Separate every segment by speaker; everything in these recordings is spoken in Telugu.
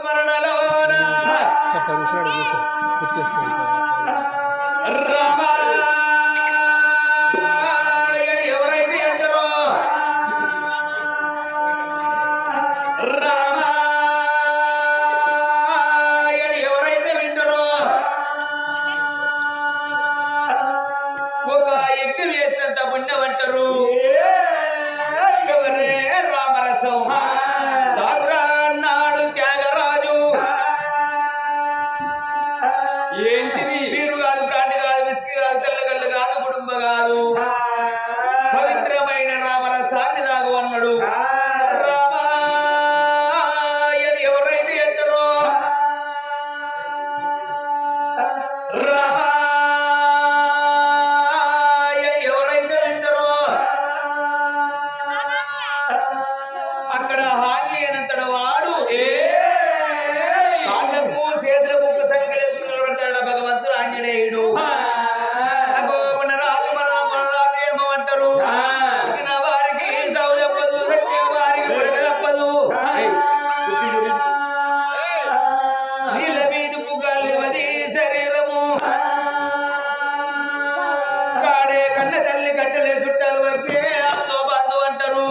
Speaker 1: స్మరణలోన రామ ఎవరైతే అంటారో రామ ఎవరైతే వింటారో ఒక యజ్ఞం చేసినంత పుణ్యం అంటారు. ఎవరే రామరసం తాగురా అన్నాడు త్యాగరాజు. ఏంటిది? వీరు కాదు, బ్రాండ్ కాదు, విస్కీ కాదు, తెల్లగల్లు కాదు, కుటుంబ కాదు, పవిత్రమైన రామరసాన్ని తాగు అన్నాడు. రామాయణ ఎవరైతే అంటారో రామాయణ ఎవరైతే వింటారో అక్కడ హాని అయినంతడు వాడు కాళ్ళకు చేతులకు ఒక సంఖ్యలు భగవంతుడు ఆంజనేయుడు. అంటారు వారికి సాగు తప్పదు, వారికి పడక తప్పదు. నీళ్ళ మీది పుగాలి శరీరము కాడే కన్న తల్లి కట్టలే చుట్టాలు వచ్చే అంతో బంధు అంటారు.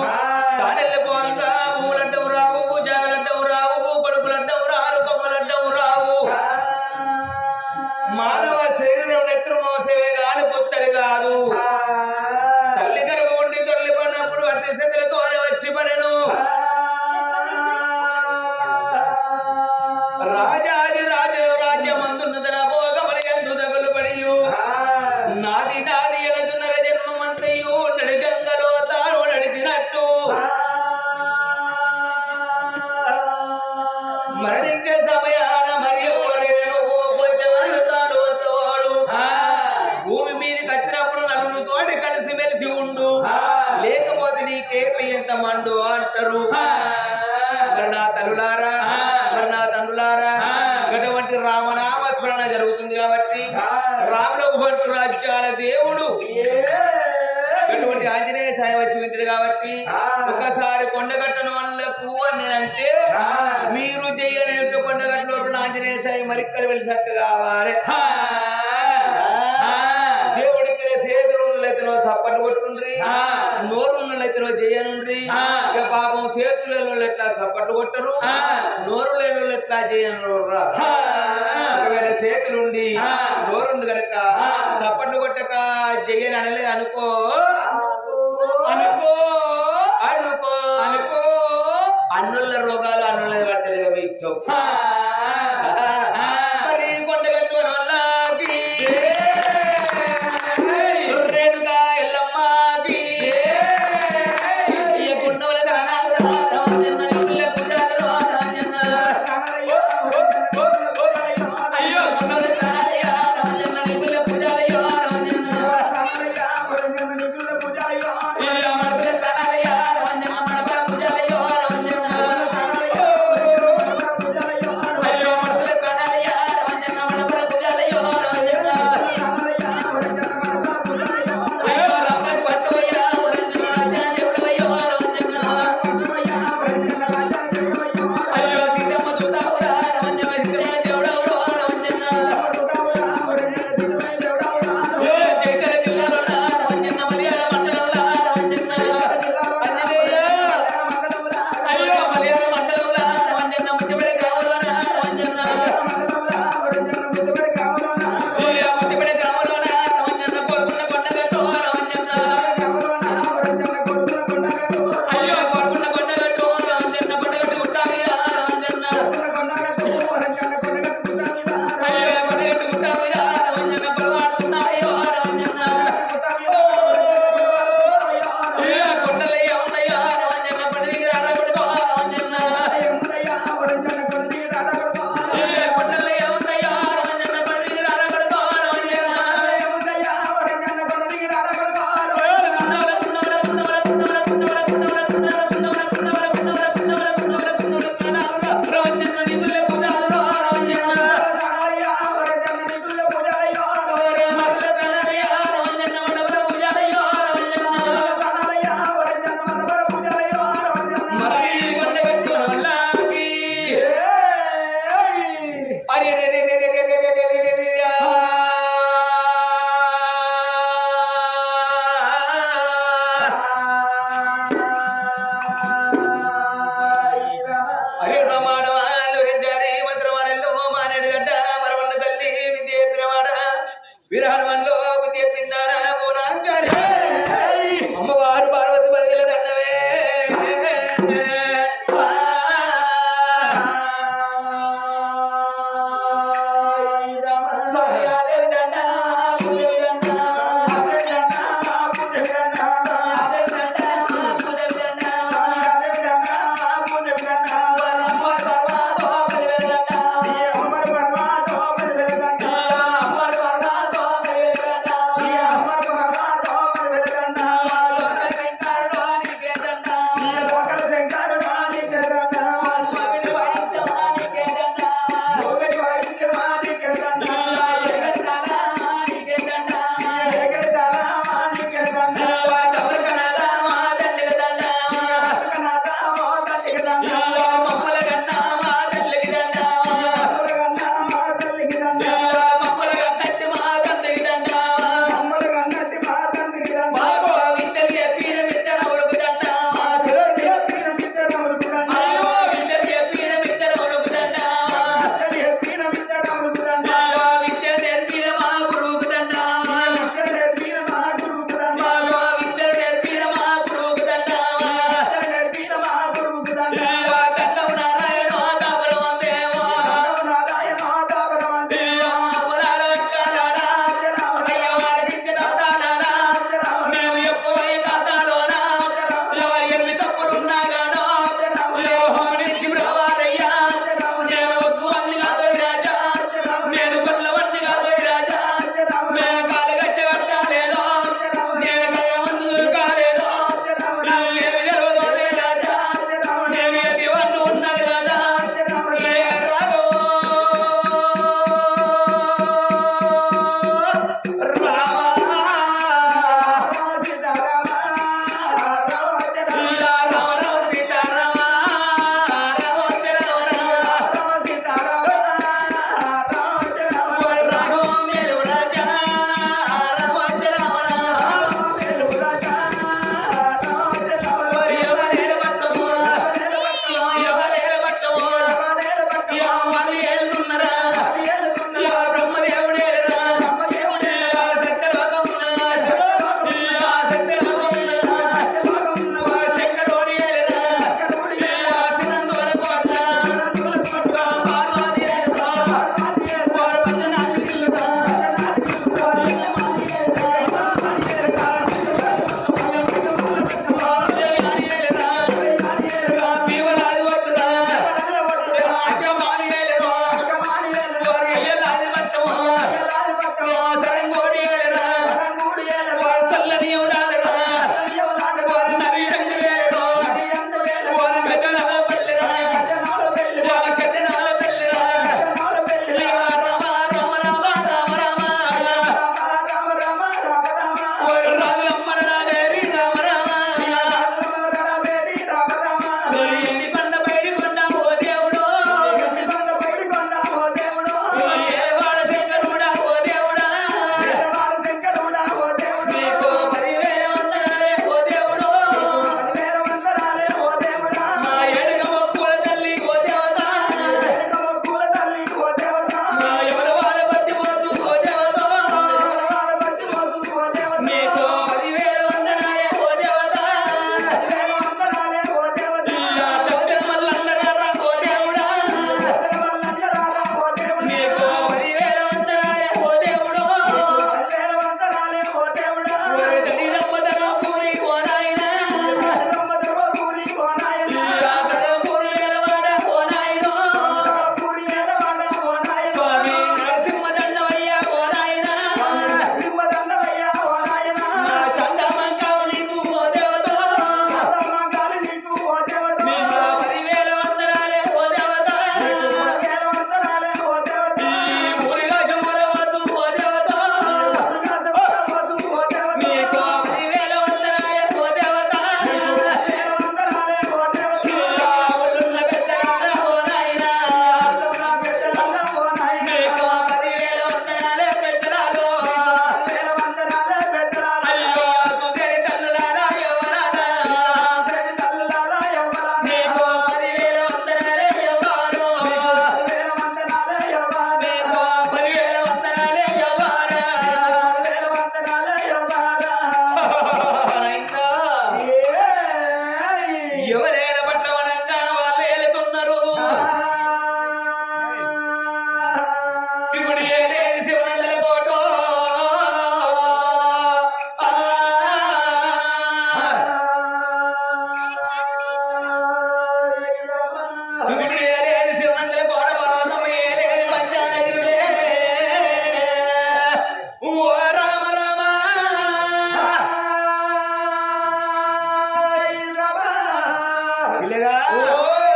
Speaker 1: తానెళ్ళిపో అంతా పువ్వులంటవు రావు, జాగలంటవు రావు, కొడుకులంటవు రారు, కొమ్మలంటవు రావు. మానవ శరీరం నెత్తురు మోసేవే గాని పొత్తడి కాదు. తల్లి గర్భ ఉండి తొలి పడినప్పుడు అట్టి స్థితులతోనే వచ్చి పడను. రాజాది రాజు రాజ్యమందున్నదన భోగమని ఎందు తగులు పడియు నాది నాది ఎలచున్నర జన్మమంతయు నడి గంగలో తాను నడిచినట్టు మరణించే సమయాన మరి ఎవరేను తాడు వచ్చేవాడు. భూమి మీదకి వచ్చినప్పుడు నలుగురు తోటి కలిసి మెలిసి ఉండు, లేకపోతే నీకేమి ఎంత మండు అంటారు. మరి నా తల్లులారా, మరి నా తండ్రులారా, అటువంటి రామనామ స్మరణ జరుగుతుంది కాబట్టి రాములకు రాజ్యాల దేవుడు అటువంటి ఆంజనేయ సాయి వచ్చి వింటాడు కాబట్టి ఒకసారి కొండగట్టను వాళ్ళకు అని నేనంటే మీరు చెయ్యనే కొండగట్టలో ఆంజనేయ సాయి మరిక్కడ వెలిసినట్టు కావాలి. దేవుడిచ్చిన చేతులు ఉన్నలైతేనో సప్పట్టు కొట్టుండ్రి, నోరు ఉన్నలైతేనో చేయనుండ్రి. ఇక పాపం చేతులలో ఎట్లా సప్పట్లు కొట్టరు, నోరు లేని ఎట్లా చేయనురా. ఒకవేళ చేతులుండి నోరుండి కనుక సప్పట్లు కొట్టక చెయ్యని అనలేదు అనుకో అనుకో అనుకో అనుకో అన్నుల రోగాలు అన్నుల పడతాడు ఇష్టం.